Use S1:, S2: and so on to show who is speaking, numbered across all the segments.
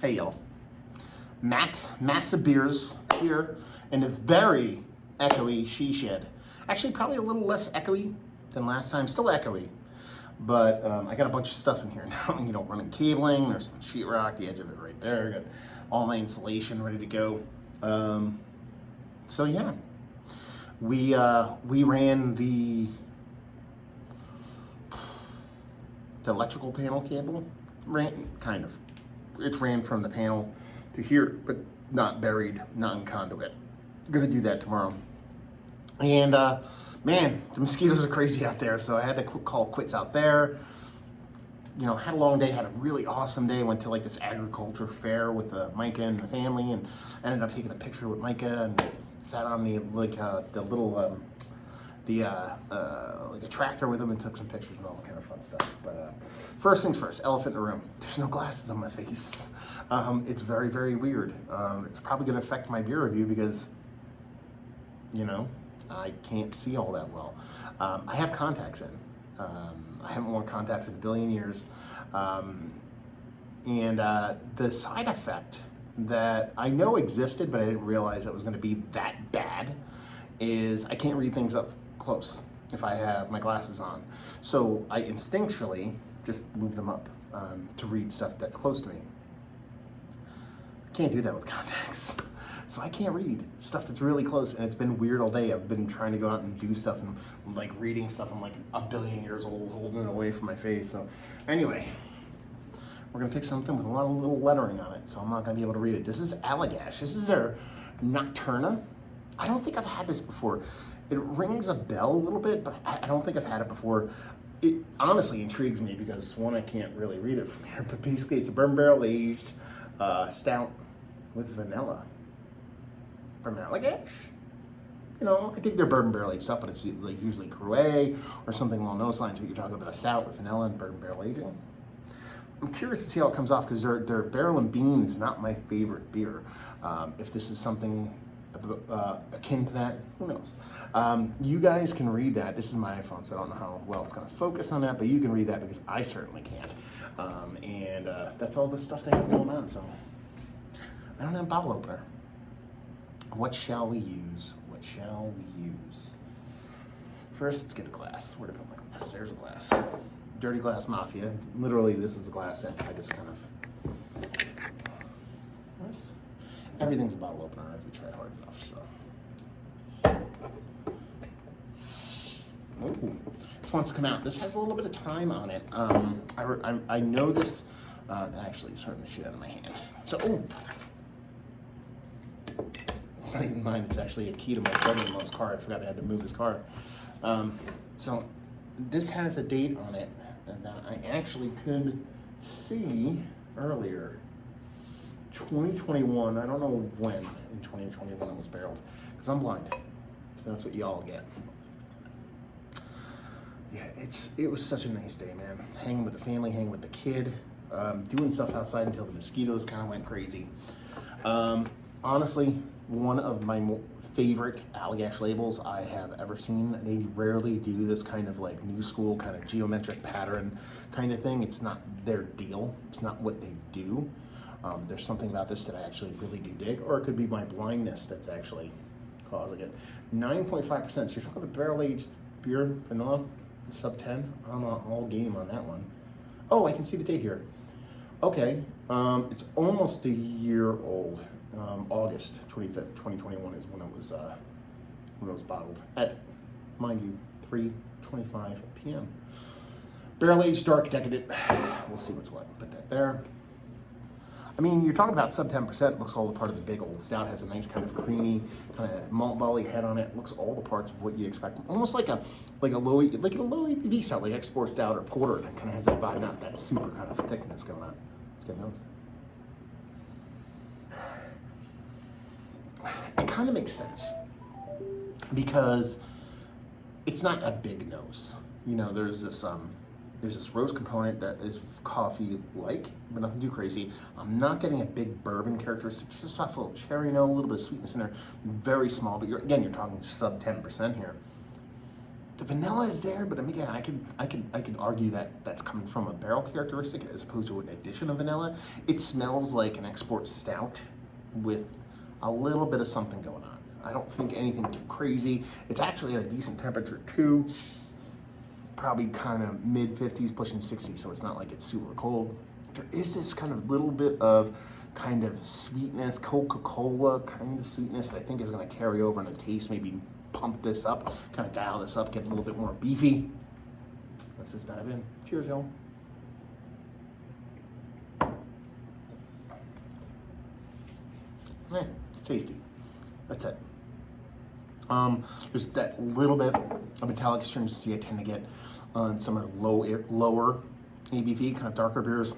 S1: Hey y'all, massive beers here in a very echoey she shed. Actually, probably a little less echoey than last time, still echoey, but I got a bunch of stuff in here now. Running cabling, there's some sheetrock, the edge of it right there, got all my insulation ready to go. So yeah, we ran the electrical panel cable, it ran from the panel to here, but not buried, not in conduit. Gonna do that tomorrow. And man, the mosquitoes are crazy out there, so I had to call quits out there. Had a long day, had a really awesome day. Went to like this agriculture fair with Micah and the family, and ended up taking a picture with Micah and sat on the like a tractor with him and took some pictures and all that kind of fun stuff. But first things first, elephant in the room. There's no glasses on my face. It's very, very weird. It's probably going to affect my beer review because, I can't see all that well. I have contacts in. I haven't worn contacts in a billion years. And the side effect that I know existed, but I didn't realize it was going to be that bad, is I can't read things up close if I have my glasses on. So I instinctually just move them up to read stuff that's close to me. I can't do that with contacts. So I can't read stuff that's really close, and it's been weird all day. I've been trying to go out and do stuff and like reading stuff. I'm like a billion years old, holding it away from my face. So anyway, we're gonna pick something with a lot of little lettering on it, so I'm not gonna be able to read it. This is Allagash. This is their Nocturna. I don't think I've had this before. It rings a bell a little bit, but I don't think I've had it before. It honestly intrigues me because one, I can't really read it from here, but basically it's a bourbon barrel aged stout with vanilla from Allagash. I think they're bourbon barrel aged stuff, but it's like usually Cruet or something along those lines. But you're talking about a stout with vanilla and bourbon barrel aging. I'm curious to see how it comes off because their barrel and bean is not my favorite beer. If this is something akin to that, who knows? You guys can read that. This is my iPhone, so I don't know how well it's going to focus on that, but you can read that because I certainly can't. And that's all the stuff they have going on. So I don't have a bottle opener. What shall we use? What shall we use? First, let's get a glass. Where did I put my glass? There's a glass. Dirty Glass Mafia. Literally, this is a glass that I just kind of... Everything's a bottle opener if you try hard enough, so. Ooh, this wants to come out. This has a little bit of time on it. I know this, actually it's hurting the shit out of my hand. So, ooh. It's not even mine, it's actually a key to my brother-in-law's car. I forgot I had to move his car. So, this has a date on it that I actually could see earlier. 2021, I don't know when in 2021 it was barreled, because I'm blind, so that's what y'all get. Yeah, it was such a nice day, man. Hanging with the family, hanging with the kid, doing stuff outside until the mosquitoes kind of went crazy. Honestly, one of my favorite Allagash labels I have ever seen. They rarely do this kind of like new school kind of geometric pattern kind of thing. It's not their deal. It's not what they do. There's something about this that I actually really do dig, or it could be my blindness that's actually causing it. 9.5%, so you're talking about barrel-aged beer, vanilla, sub 10. I'm all game on that one. Oh, I can see the date here. Okay, it's almost a year old. August 25th, 2021 is when it was bottled at, mind you, 3:25 p.m. Barrel-aged, dark, decadent. We'll see what's what. Put that there. I mean, you're talking about sub 10%. Looks all the part of the big old stout. Has a nice kind of creamy, kind of malt barley head on it. Looks all the parts of what you expect. Almost like a low ABV stout, like export stout or porter. It kind of has that vibe, not that super kind of thickness going on. Let's get nose. It kind of makes sense because it's not a big nose. There's this rose component that is coffee-like, but nothing too crazy. I'm not getting a big bourbon characteristic, just a soft little cherry note, a little bit of sweetness in there. Very small, but you're talking sub 10% here. The vanilla is there, but again, I could argue that that's coming from a barrel characteristic as opposed to an addition of vanilla. It smells like an export stout with a little bit of something going on. I don't think anything too crazy. It's actually at a decent temperature too. Probably kind of mid 50s, pushing 60, so it's not like it's super cold. There is this kind of little bit of kind of sweetness, Coca-Cola kind of sweetness that I think is going to carry over in the taste, maybe pump this up, kind of dial this up, get a little bit more beefy. Let's just dive in. Cheers, y'all. It's tasty. That's it. There's that little bit of metallic astringency I tend to get on some of the lower ABV, kind of darker beers.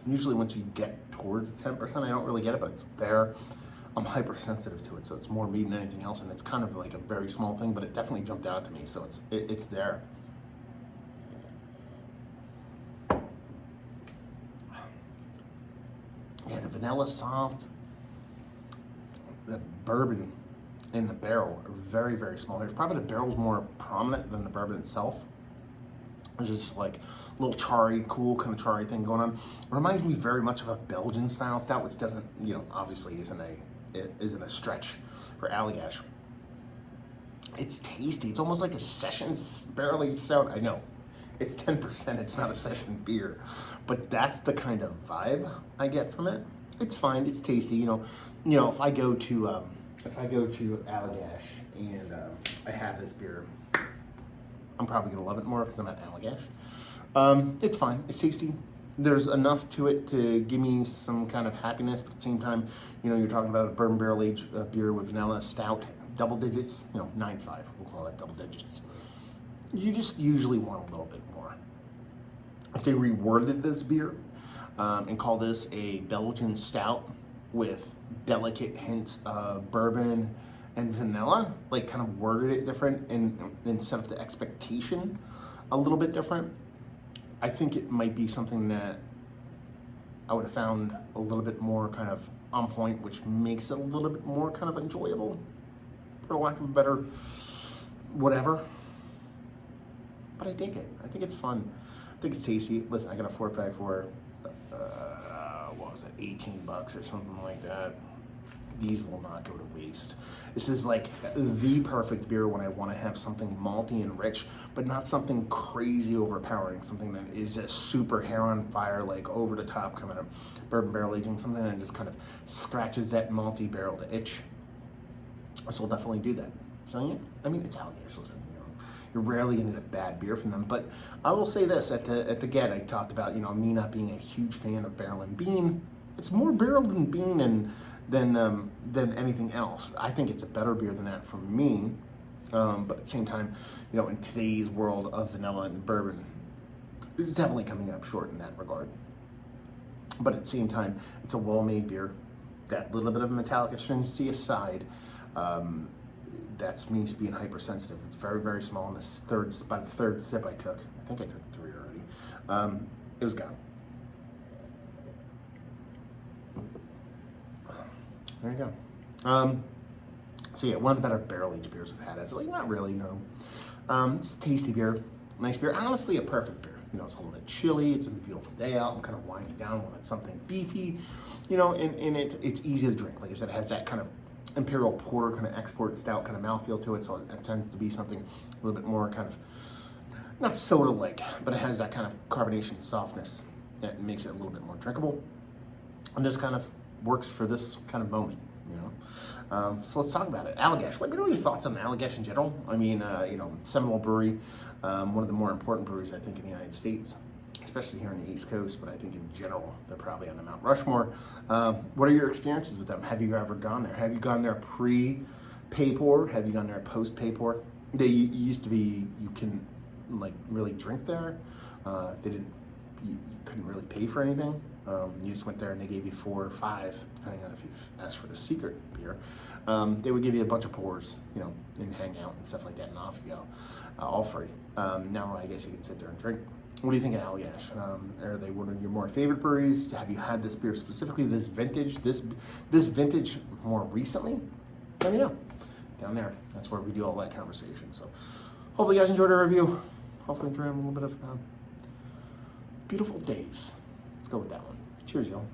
S1: Usually once you get towards 10%, I don't really get it, but it's there. I'm hypersensitive to it, so it's more me than anything else, and it's kind of like a very small thing, but it definitely jumped out to me, so it's there. Yeah, the vanilla soft, the bourbon in the barrel are very, very small. Probably the barrel's more prominent than the bourbon itself. There's just like a little charry, cool kind of charry thing going on. It reminds me very much of a Belgian style stout, which doesn't, obviously isn't a stretch for Allagash. It's tasty. It's almost like a session barrel-aged stout. I know it's 10%. It's not a session beer, but that's the kind of vibe I get from it. It's fine. It's tasty. If I go to Allagash and I have this beer, I'm probably gonna love it more because I'm at Allagash. It's fine. It's tasty. There's enough to it to give me some kind of happiness, but at the same time, you're talking about a bourbon barrel aged beer with vanilla stout, double digits, 9.5. We'll call that double digits. You just usually want a little bit more. If they reworded this beer and call this a Belgian stout with delicate hints of bourbon and vanilla, like kind of worded it different and set up the expectation a little bit different, I think it might be something that I would have found a little bit more kind of on point, which makes it a little bit more kind of enjoyable, for lack of a better whatever. But I dig it. I think it's fun. I think it's tasty. Listen, I got a 4-pack for, what was it, 18 bucks or something like that. These will not go to waste. This is like the perfect beer when I want to have something malty and rich, but not something crazy overpowering, something that is just super hair on fire, like over the top, coming up bourbon barrel aging, something that just kind of scratches that malty barrel to itch. So we'll definitely do that. So yeah, I mean, it's Allagash. Listen, you're rarely gonna get a bad beer from them, but I will say this: at the get, I talked about me not being a huge fan of barrel and bean. It's more barrel than bean than anything else. I think it's a better beer than that for me. But at the same time, in today's world of vanilla and bourbon, it's definitely coming up short in that regard. But at the same time, it's a well-made beer. That little bit of metallic astringency aside, that's me being hypersensitive. It's very, very small. And by the third sip I took, I think I took 3 already, it was gone. There you go. So yeah, one of the better barrel-aged beers we've had. It's like, not really, no. It's a tasty beer, nice beer. Honestly, a perfect beer. It's a little bit chilly. It's a beautiful day out. I'm kind of winding down when it's something beefy, and it's easy to drink. Like I said, it has that kind of imperial porter kind of export stout kind of mouthfeel to it, so it tends to be something a little bit more kind of, not soda-like, but it has that kind of carbonation softness that makes it a little bit more drinkable. And just kind of works for this kind of moment, So let's talk about it. Allagash. Let me know your thoughts on Allagash in general. I mean, Seminole Brewery, one of the more important breweries, I think, in the United States, especially here on the East Coast, but I think in general, they're probably on the Mount Rushmore. What are your experiences with them? Have you ever gone there? Have you gone there pre-pay pour? Have you gone there post-pay pour? They used to be, you can really drink there. You couldn't really pay for anything. You just went there and they gave you 4 or 5, depending on if you asked for the secret beer. They would give you a bunch of pours, and hang out and stuff like that, and off you go, all free. Now I guess you can sit there and drink. What do you think of Allagash? Are they one of your more favorite breweries? Have you had this beer specifically, this vintage more recently? Let me know. Down there, that's where we do all that conversation. So hopefully you guys enjoyed our review. Hopefully enjoyed a little bit of beautiful days. Let's go with that one. Cheers, y'all.